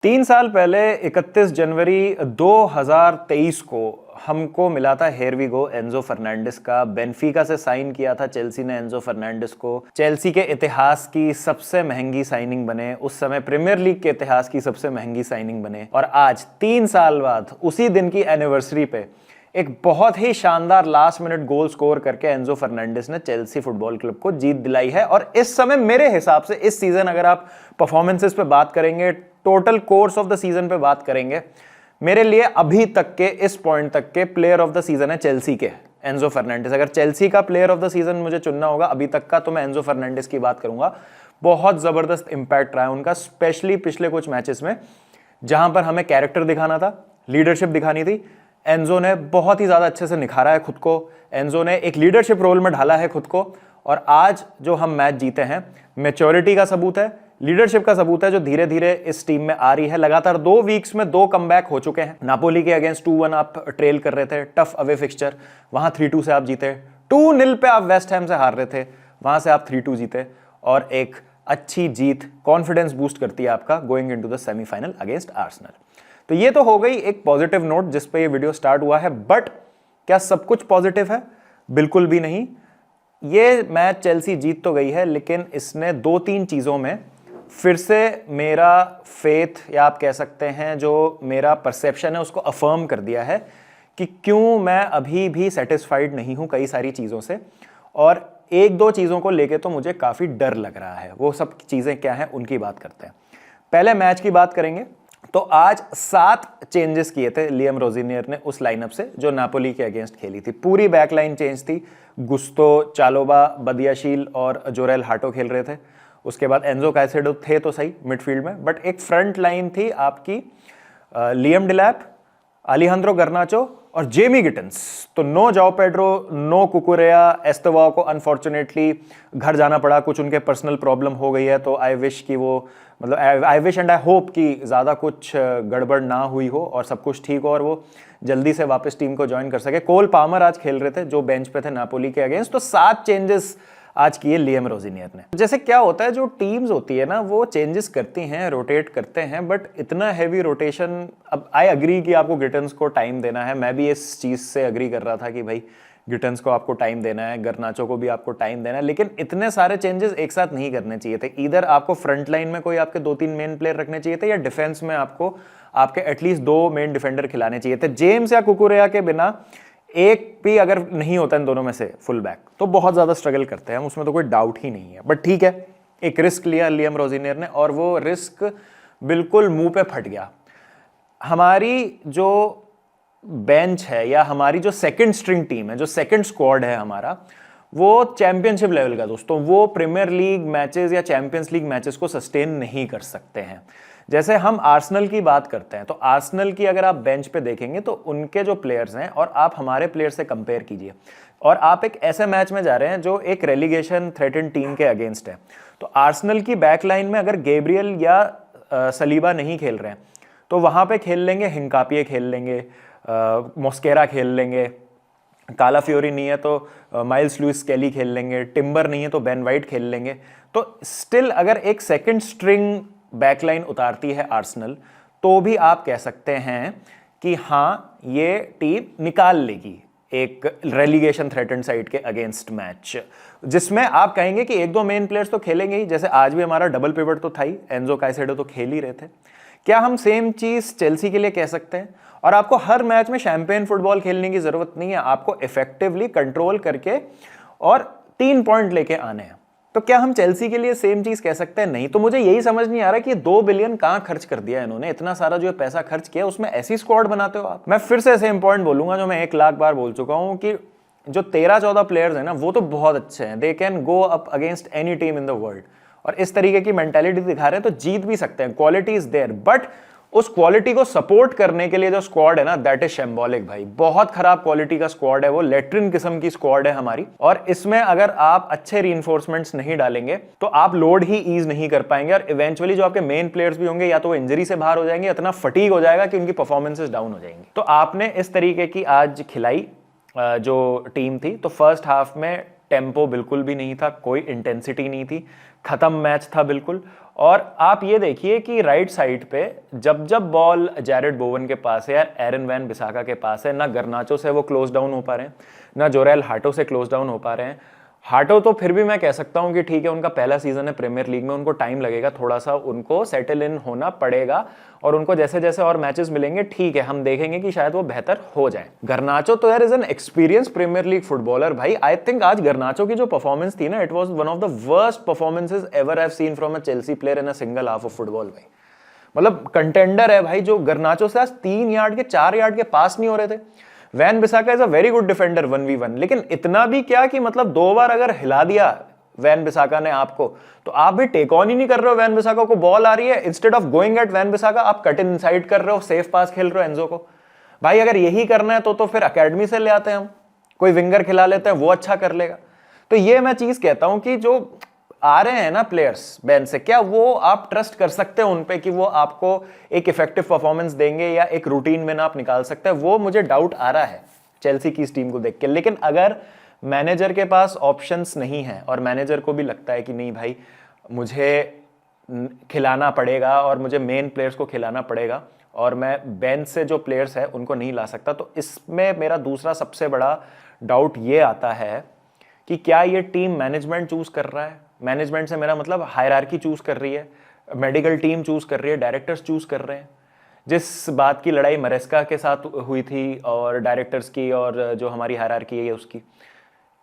3 साल पहले 31 जनवरी 2023 को हमको मिला था here we go Enzo Fernandez का। बेनफिका से साइन किया था चेल्सी ने एंजो फर्नांडिस को। चेल्सी के इतिहास की सबसे महंगी साइनिंग बने, उस समय प्रीमियर लीग के इतिहास की सबसे महंगी साइनिंग बने। और आज 3 साल बाद उसी दिन की एनिवर्सरी पे एक बहुत ही शानदार लास्ट मिनट गोल स्कोर करके एंजो फर्नांडिस ने चेल्सी फुटबॉल क्लब को जीत दिलाई है। और इस समय मेरे हिसाब से इस सीजन अगर आप परफॉर्मेंसेस पे बात करेंगे, total course of the season पे बात करेंगे, मेरे लिए अभी तक के इस पॉइंट तक के प्लेयर ऑफ द सीजन है चेल्सी के एंजो फर्नांडिस। अगर चेल्सी का प्लेयर ऑफ द सीजन मुझे चुनना होगा अभी तक का तो मैं एंजो फर्नांडिस की बात करूंगा। बहुत जबरदस्त इंपैक्ट रहा है उनका, स्पेशली पिछले कुछ मैचेस में जहां पर हमें कैरेक्टर दिखाना था, लीडरशिप दिखानी थी। एंजो ने बहुत ही ज्यादा अच्छे से निखारा है खुद को। एंजो ने एक लीडरशिप रोल में ढाला है खुद को। और आज जो हम मैच जीते हैं, मैच्योरिटी का सबूत है, लीडरशिप का सबूत है जो धीरे धीरे इस टीम में आ रही है। लगातार 2 वीक्स में 2 कमबैक हो चुके हैं। नापोली के अगेंस्ट 2-1 आप ट्रेल कर रहे थे, टफ अवे फिक्सचर, वहां 3-2 से आप जीते। 2-0 पे आप वेस्ट हैम से हार रहे थे, वहां से आप 3-2 जीते। और एक अच्छी जीत कॉन्फिडेंस बूस्ट करती है आपका going into the semifinal against Arsenal. तो ये तो हो गई एक पॉजिटिव नोट जिस पे ये वीडियो स्टार्ट हुआ है। बट क्या सब कुछ पॉजिटिव है? बिल्कुल भी नहीं। ये मैच चेल्सी जीत तो गई है, लेकिन इसने 2-3 चीजों में फिर से मेरा फेथ, या आप कह सकते हैं जो मेरा परसेप्शन है, उसको अफर्म कर दिया है कि क्यों मैं अभी भी सेटिस्फाइड नहीं हूं कई सारी चीजों से। और 1-2 चीजों को लेके तो मुझे काफी डर लग रहा है। वो सब चीजें क्या हैं उनकी बात करते हैं। पहले मैच की बात करेंगे तो आज 7 चेंजेस किए थे लियम रोजिनियर ने उस लाइनअप से जो नापोली के अगेंस्ट खेली थी। पूरी बैकलाइन चेंज थी। गुस्तो, चालोबा, बदियाशील और जोरेल हाटो खेल रहे थे। उसके बाद एंजो काइसेडो थे तो सही मिडफील्ड में, बट एक फ्रंट लाइन थी आपकी लियम डिलैप, अलेहांद्रो गर्नाचो और जेमी गिटन्स। तो नो जाओ पेड्रो, नो कुकुरेया, एस्तवाओ को अनफॉर्चुनेटली घर जाना पड़ा, कुछ उनके पर्सनल प्रॉब्लम हो गई है। तो आई विश कि वो, मतलब I wish and I hope कि ज़्यादा कुछ गड़बड़ ना हुई हो और सब कुछ ठीक हो और वो जल्दी से वापस टीम को ज्वाइन कर सके। कोल पामर आज खेल रहे थे जो बेंच पे थे नापोली के अगेंस्ट। तो 7 चेंजेस आज किए लियम रोजिनियर ने। जैसे क्या होता है, जो टीम्स होती है ना वो चेंजेस करती हैं, रोटेट करते हैं, बट इतना हैवी रोटेशन, अब आई अग्री कि आपको गिटन्स को टाइम देना है। मैं भी इस चीज से अग्री कर रहा था कि भाई गिटन्स को आपको टाइम देना है, गर्नाचो को भी आपको टाइम देना है, लेकिन इतने सारे चेंजेस एक साथ नहीं करने चाहिए थे। इधर आपको फ्रंट लाइन में कोई आपके 2-3 मेन प्लेयर रखने चाहिए थे, या डिफेंस में आपको आपके एटलीस्ट 2 मेन डिफेंडर खिलाने चाहिए थे। जेम्स या कुकुरेया के बिना एक भी अगर नहीं होता इन दोनों में से फुल बैक तो बहुत ज्यादा स्ट्रगल करते हैं हम, उसमें तो कोई डाउट ही नहीं है। बट ठीक है, एक रिस्क लिया लियम रोजिनियर ने और वो रिस्क बिल्कुल मुंह पे फट गया। हमारी जो बेंच है या हमारी जो सेकंड स्ट्रिंग टीम है, जो सेकंड स्क्वाड है हमारा, वो चैंपियनशिप लेवल का दोस्तों, वो प्रीमियर लीग मैचेस या चैंपियंस लीग मैचेस को सस्टेन नहीं कर सकते हैं। जैसे हम आर्सेनल की बात करते हैं तो आर्सेनल की अगर आप बेंच पे देखेंगे तो उनके जो प्लेयर्स हैं और आप हमारे प्लेयर से कंपेयर कीजिए, और आप एक ऐसे मैच में जा रहे हैं जो एक रेलीगेशन थ्रेटन टीम के अगेंस्ट है। तो आर्सेनल की बैकलाइन में अगर गैब्रियल या सलीबा नहीं खेल रहे हैं तो वहां पे खेल लेंगे हिंकापिये, खेल लेंगे मोस्केरा, खेल लेंगे काला फ्योरी, नहीं है तो माइल्स लुइस स्केली खेल लेंगे, टिम्बर नहीं है तो बेन वाइट खेल लेंगे। तो स्टिल अगर एक सेकंड स्ट्रिंग बैकलाइन उतारती है आर्सेनल तो भी आप कह सकते हैं कि हाँ ये टीम निकाल लेगी एक रेलीगेशन थ्रेटन साइड के अगेंस्ट मैच, जिसमें आप कहेंगे कि 1-2 मेन प्लेयर्स तो खेलेंगे ही। जैसे आज भी हमारा डबल पिवट तो था ही, एंजो काइसेडो तो खेल ही रहे थे। क्या हम सेम चीज चेल्सी के लिए कह सकते हैं? और आपको हर मैच में शैंपेन फुटबॉल खेलने की जरूरत नहीं है, आपको इफेक्टिवली कंट्रोल करके और 3 पॉइंट लेके आने हैं। तो क्या हम चेल्सी के लिए सेम चीज कह सकते हैं? नहीं। तो मुझे यही समझ नहीं आ रहा कि 2 बिलियन कहां खर्च कर दिया इन्होंने, इतना सारा जो पैसा खर्च किया उसमें ऐसी स्क्वाड बनाते हो आप। मैं फिर से सेम पॉइंट बोलूंगा जो मैं 1 लाख बार बोल चुका हूं कि जो 13-14 प्लेयर्स हैं ना वो तो बहुत अच्छे हैं, they can go up against any team in the world, और इस तरीके की मेंटालिटी दिखा रहे हैं तो जीत भी सकते हैं। क्वालिटी इज देयर, बट उस क्वालिटी को सपोर्ट करने के लिए जो स्क्वाड है ना, दैट इज शैम्बॉलिक भाई। बहुत खराब क्वालिटी का स्क्वाड है वो, लेट्रिन किस्म की स्क्वाड है हमारी। और इसमें अगर आप अच्छे रीइंफोर्समेंट्स नहीं डालेंगे तो आप लोड ही ईज नहीं कर पाएंगे, और इवेंचुअली जो आपके मेन प्लेयर्स भी होंगे या तो वो इंजरी से बाहर हो जाएंगे, इतना फटीग हो जाएगा कि उनकी परफॉर्मेंसेस डाउन हो जाएंगी। तो आपने इस तरीके की आज खिलाई जो टीम थी। तो फर्स्ट हाफ में टेम्पो बिल्कुल भी नहीं था, कोई इंटेंसिटी नहीं थी, खत्म मैच था बिल्कुल। और आप ये देखिए कि राइट साइड पे जब जब बॉल जैरेड बोवन के पास है या एरन वैन बिसाका के पास है, ना गर्नाचो से वो क्लोज डाउन हो पा रहे हैं, ना जोरेल हाटो से क्लोज डाउन हो पा रहे हैं। हाटो तो फिर भी मैं कह सकता हूं कि ठीक है, उनका पहला सीजन है प्रीमियर लीग में, उनको टाइम लगेगा, थोड़ा सा उनको सेटल इन होना पड़ेगा और उनको जैसे जैसे और मैचेस मिलेंगे ठीक है, हम देखेंगे कि शायद वो बेहतर हो जाए। गर्नाचो तो यार is an experience Premier League footballer भाई। आई थिंक आज गर्नाचो की जो परफॉर्मेंस थी ना, it was one of the worst performances ever I have seen from a Chelsea player in a single half of football भाई। मतलब कंटेंडर है भाई जो गर्नाचो से आज 3 यार्ड के 4 यार्ड के पास नहीं हो रहे थे। Wan Bissaka is a very good defender 1v1, लेकिन इतना भी क्या कि मतलब 2 बार अगर हिला दिया वैन बिसाका ने आपको, तो आप भी टेक ऑन ही नहीं कर रहे हो। वैन बिसाका को बॉल आ रही है, instead of going at Wan Bissaka आप कट इन साइड कर रहे हो, सेफ पास खेल रहे हो एंजो को। भाई अगर यही करना है तो फिर अकेडमी से ले आते हैं, हम कोई विंगर खिला लेते हैं, वो अच्छा कर लेगा। तो ये मैं चीज कहता हूं कि जो आ रहे हैं ना प्लेयर्स बेंच से, क्या वो आप ट्रस्ट कर सकते हो उन पे कि वो आपको एक इफेक्टिव परफॉर्मेंस देंगे या एक रूटीन में ना आप निकाल सकते हैं? वो मुझे डाउट आ रहा है चेल्सी की इस टीम को देख के। लेकिन अगर मैनेजर के पास ऑप्शंस नहीं है और मैनेजर को भी लगता है कि नहीं भाई मुझे खिलाना पड़ेगा और मुझे मेन प्लेयर्स को खिलाना पड़ेगा और मैं बेंच से जो प्लेयर्स है उनको नहीं ला सकता, तो इसमें मेरा दूसरा सबसे बड़ा डाउट ये आता है कि क्या ये टीम मैनेजमेंट चूज कर रहा है? मैनेजमेंट से मेरा मतलब हायरार्की चूज कर रही है, मेडिकल टीम चूज कर रही है, डायरेक्टर्स चूज कर रहे हैं। जिस बात की लड़ाई मरेस्का के साथ हुई थी और डायरेक्टर्स की और जो हमारी हायरार्की है उसकी,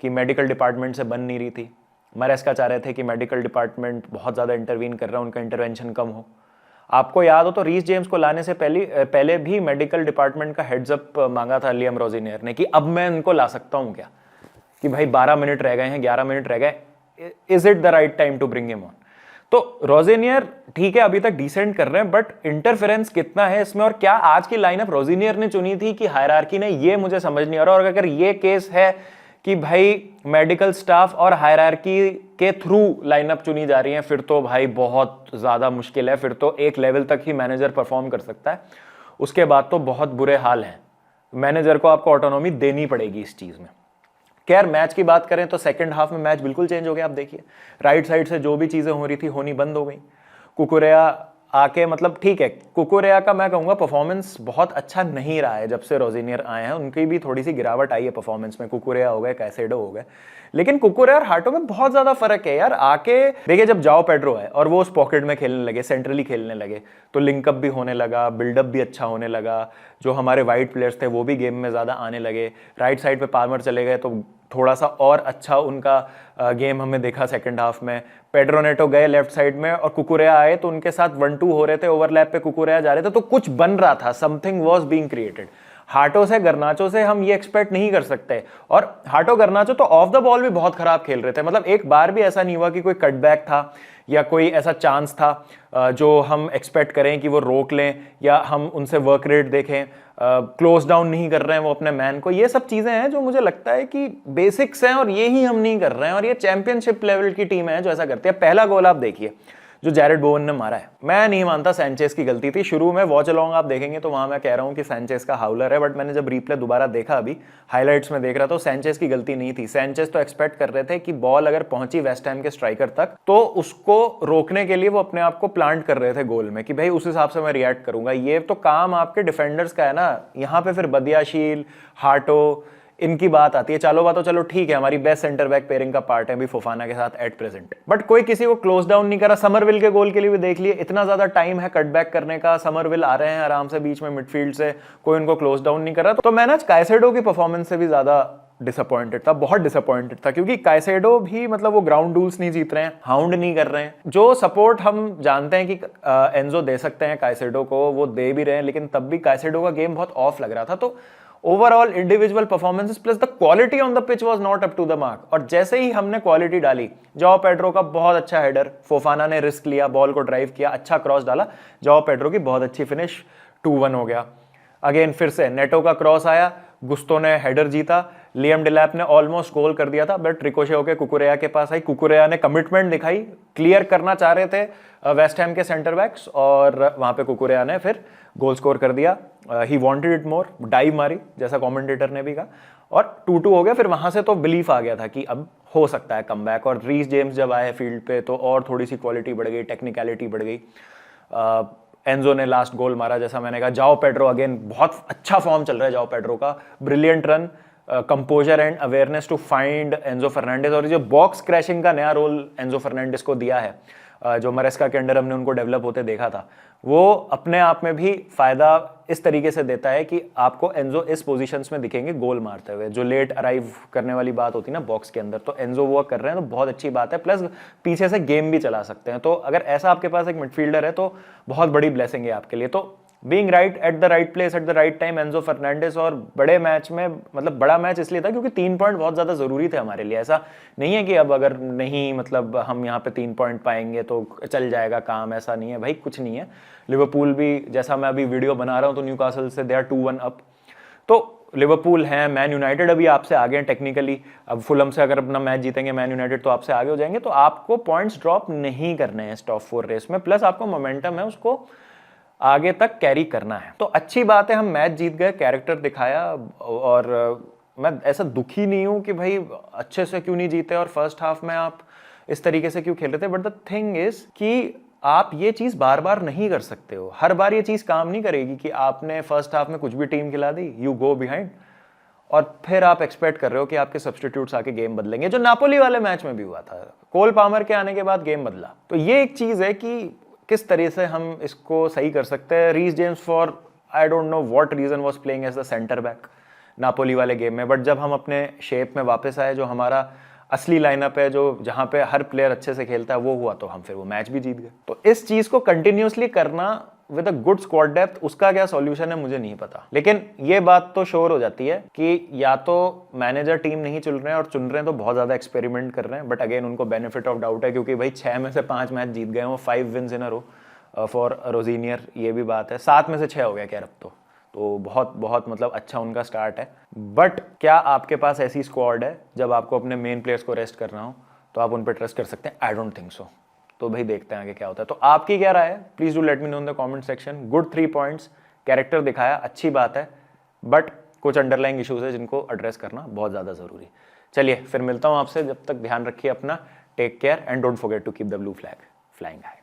कि मेडिकल डिपार्टमेंट से बन नहीं रही थी। मरेस्का चाह रहे थे कि मेडिकल डिपार्टमेंट बहुत ज़्यादा इंटरवीन कर रहा है, उनका इंटरवेंशन कम हो। आपको याद हो तो रीस जेम्स को लाने से पहले भी मेडिकल डिपार्टमेंट का हेड्स अप मांगा था लियम रोजिनियर ने कि अब मैं इनको ला सकता हूँ क्या, कि भाई 12 मिनट रह गए हैं, 11 मिनट रह गए, is it the right time to bring him on? तो रोजिनियर ठीक है अभी तक डिसेंट कर रहे हैं, बट इंटरफेरेंस कितना है इसमें, और क्या आज की लाइनअप रोजिनियर ने चुनी थी कि हायरार्की ने, ये मुझे समझ नहीं आ रहा। और अगर ये केस है कि भाई मेडिकल स्टाफ और हायरार्की के थ्रू लाइनअप चुनी जा रही है, फिर तो भाई बहुत ज्यादा मुश्किल है। फिर तो एक लेवल तक ही मैनेजर परफॉर्म कर सकता है, उसके बाद तो बहुत बुरे हाल हैं। मैनेजर को आपको ऑटोनॉमी देनी पड़ेगी इस चीज में। खैर मैच की बात करें तो सेकंड हाफ में मैच बिल्कुल चेंज हो गया। आप देखिए राइट साइड से जो भी चीजें हो रही थी होनी बंद हो गई। कुकुरेया आके, मतलब ठीक है, कुकुरेया का मैं कहूंगा परफॉर्मेंस बहुत अच्छा नहीं रहा है जब से रोजिनियर आए हैं, उनकी भी थोड़ी सी गिरावट आई है परफॉर्मेंस में। कुकुरेया हो गए, कैसेडो हो गए, लेकिन कुकुरेया और हाटो में बहुत ज्यादा फर्क है यार। आके देखिए जब जाओ पेड्रो है और वो उस पॉकेट में खेलने लगे, सेंट्रली खेलने लगे, तो लिंकअप भी होने लगा, बिल्डअप भी अच्छा होने लगा। जो हमारे वाइड प्लेयर्स थे वो भी गेम में ज्यादा आने लगे। राइट साइड पे पाल्मर चले गए तो थोड़ा सा और अच्छा उनका गेम हमें देखा सेकंड हाफ में। पेड्रो नेटो गए लेफ्ट साइड में और कुकुरेया आए तो उनके साथ 1-2 हो रहे थे, ओवरलैप पे कुकुरेया जा रहे थे, तो कुछ बन रहा था, समथिंग वाज बीइंग क्रिएटेड। हाटो से गर्नाचो से हम ये एक्सपेक्ट नहीं कर सकते। और हाटो गर्नाचो तो ऑफ द बॉल भी बहुत खराब खेल रहे थे, मतलब एक बार भी ऐसा नहीं हुआ कि कोई कटबैक था या कोई ऐसा चांस था जो हम एक्सपेक्ट करें कि वो रोक लें या हम उनसे वर्क रेट देखें। क्लोज डाउन नहीं कर रहे हैं वो अपने मैन को। ये सब चीजें हैं जो मुझे लगता है कि बेसिक्स हैं और ये ही हम नहीं कर रहे हैं, और ये चैंपियनशिप लेवल की टीम है जो ऐसा करती है। पहला गोल आप देखिए जो जैरेड बोवन ने मारा है, मैं नहीं मानता सैंचेज की गलती थी। शुरू में वॉच अलोंग आप देखेंगे तो वहां मैं कह रहा हूं कि सैंचेज का हाउलर है, बट मैंने जब रिप्ले दोबारा देखा, अभी हाइलाइट्स में देख रहा तो सैंचेज की गलती नहीं थी। सैंचेज तो एक्सपेक्ट कर रहे थे कि बॉल अगर पहुंची वेस्ट हैम के स्ट्राइकर तक तो उसको रोकने के लिए वो अपने आप को प्लांट कर रहे थे गोल में कि भाई उस हिसाब से मैं रिएक्ट करूंगा। ये तो काम आपके डिफेंडर्स का है ना। यहाँ पे फिर बदियाशील, हाटो, इनकी बात आती है। चालो बात तो चलो ठीक है, हमारी बेस्ट सेंटर बैक पेयरिंग का पार्ट है भी फोफाना के साथ एट प्रेजेंट, बट कोई किसी को क्लोज डाउन नहीं करा। समरविल के गोल के लिए भी देख लिए, इतना ज्यादा टाइम है कटबैक करने का, समरविल आ रहे हैं आराम से बीच में मिडफील्ड से, कोई उनको क्लोज डाउन नहीं कर रहा। तो मैं ना काइसेडो की परफॉर्मेंस से भी ज्यादा डिसअपॉइंटेड था, बहुत डिसअपॉइंटेड था, क्योंकि काइसेडो भी मतलब वो ग्राउंड डूल्स नहीं जीत रहे हैं, हाउंड नहीं कर रहे हैं। जो सपोर्ट हम जानते हैं कि एंजो दे सकते हैं काइसेडो को, वो दे भी रहे हैं, लेकिन तब भी काइसेडो का गेम बहुत ऑफ लग रहा था। तो overall individual performances plus the quality on the pitch was not up to the mark. और जैसे ही हमने क्वालिटी डाली, जाओ पेड्रो का बहुत अच्छा हेडर, फोफाना ने रिस्क लिया, बॉल को ड्राइव किया, अच्छा क्रॉस डाला, जाओ पेड्रो की बहुत अच्छी फिनिश, 2-1 हो गया। अगेन फिर से नेटो का क्रॉस आया, गुस्तो ने हेडर जीता, लियम डेलैप ने ऑलमोस्ट गोल कर दिया था बट रिकोशे होकर कुकुरेया के पास आई। कुकुरेया ने कमिटमेंट दिखाई, क्लियर करना चाह रहे थे वेस्ट हैम के सेंटर बैक्स और वहां पे कुकुरेया ने फिर गोल स्कोर कर दिया। He wanted it more, dive मारी जैसा कमेंटेटर ने भी कहा और 2-2 हो गया। फिर वहां से तो बिलीफ आ गया था कि अब हो सकता है कमबैक। और रीस जेम्स जब आए फील्ड पे तो और थोड़ी सी क्वालिटी बढ़ गई, टेक्निकलिटी बढ़ गई। एंजो ने लास्ट गोल मारा जैसा मैंने कहा। जाओ पेड्रो अगेन बहुत अच्छा फॉर्म चल रहा है जाओ पेड्रो का, brilliant run, composure and awareness to find Enzo Fernandez. और जो बॉक्स क्रैशिंग का नया रोल एंजो फर्नांडिस को दिया है, जो मरेस्का के अंडर हमने उनको डेवलप होते देखा था, वो अपने आप में भी फायदा इस तरीके से देता है कि आपको एंजो इस पोजीशंस में दिखेंगे गोल मारते हुए। जो लेट अराइव करने वाली बात होती है ना बॉक्स के अंदर, तो एंजो वो कर रहे हैं तो बहुत अच्छी बात है। प्लस पीछे से गेम भी चला सकते हैं, तो अगर ऐसा आपके पास एक मिडफील्डर है तो बहुत बड़ी ब्लेसिंग है आपके लिए। तो being right at the right place at the right time Enzo Fernandez. और बड़े मैच में, मतलब बड़ा मैच इसलिए था क्योंकि 3 पॉइंट बहुत ज्यादा जरूरी थे हमारे लिए। ऐसा नहीं है कि अब अगर नहीं, मतलब हम यहाँ पे 3 पॉइंट पाएंगे तो चल जाएगा काम, ऐसा नहीं है भाई, कुछ नहीं है। लिवरपूल भी, जैसा मैं अभी वीडियो बना रहा हूँ, तो न्यूकासल से दे आर 2-1 अप। तो लिवरपूल है, मैन यूनाइटेड अभी आपसे आगे हैं टेक्निकली। अब फुलम से अगर अपना मैच जीतेंगे मैन यूनाइटेड तो आपसे आगे हो जाएंगे। तो आपको पॉइंट्स ड्रॉप नहीं करने हैं इस टॉप 4 रेस में। प्लस आपको मोमेंटम है उसको आगे तक कैरी करना है। तो अच्छी बात है, हम मैच जीत गए, कैरेक्टर दिखाया। और मैं ऐसा दुखी नहीं हूं कि भाई अच्छे से क्यों नहीं जीते और फर्स्ट हाफ में आप इस तरीके से क्यों खेल रहे थे। बट द थिंग इज कि आप ये चीज बार बार नहीं कर सकते हो, हर बार ये चीज काम नहीं करेगी कि आपने फर्स्ट हाफ में कुछ भी टीम खिला दी, यू गो बिहाइंड, और फिर आप एक्सपेक्ट कर रहे हो कि आपके सब्स्टिट्यूट्स आके गेम बदलेंगे। जो नापोली वाले मैच में भी हुआ था, कोल पामर के आने के बाद गेम बदला। तो ये एक चीज है कि किस तरह से हम इसको सही कर सकते हैं। Reece James for I don't know what reason was playing as the centre back Napoli वाले गेम में, बट जब हम अपने शेप में वापस आए, जो हमारा असली लाइनअप है, जो जहां पे हर प्लेयर अच्छे से खेलता है, वो हुआ, तो हम फिर वो मैच भी जीत गए। तो इस चीज को कंटिन्यूअसली करना with a good squad depth, उसका क्या सॉल्यूशन है मुझे नहीं पता। लेकिन ये बात तो श्योर हो जाती है कि या तो मैनेजर टीम नहीं चुन रहे हैं, और चुन रहे हैं तो बहुत ज्यादा एक्सपेरिमेंट कर रहे हैं। बट अगेन उनको बेनिफिट ऑफ डाउट है क्योंकि भाई 6 में से 5 मैच जीत गए, वो 5 wins in a row for रोजीनियर, ये भी बात है। 7 में से 6 हो गया खैर अब तो बहुत बहुत मतलब अच्छा उनका स्टार्ट है। बट क्या आपके पास ऐसी स्क्वाड है जब आपको अपने मेन प्लेयर्स को रेस्ट करना हो तो आप उन पर ट्रस्ट कर सकते हैं? I don't think so. तो भाई देखते हैं आगे क्या होता है। तो आपकी क्या राय है, please do let me know in the comment section. Good 3 points, character दिखाया, अच्छी बात है, बट कुछ अंडरलाइंग इश्यूज है जिनको एड्रेस करना बहुत ज्यादा जरूरी। चलिए फिर मिलता हूं आपसे, जब तक ध्यान रखिए अपना, take care and don't forget to keep the blue flag flying high.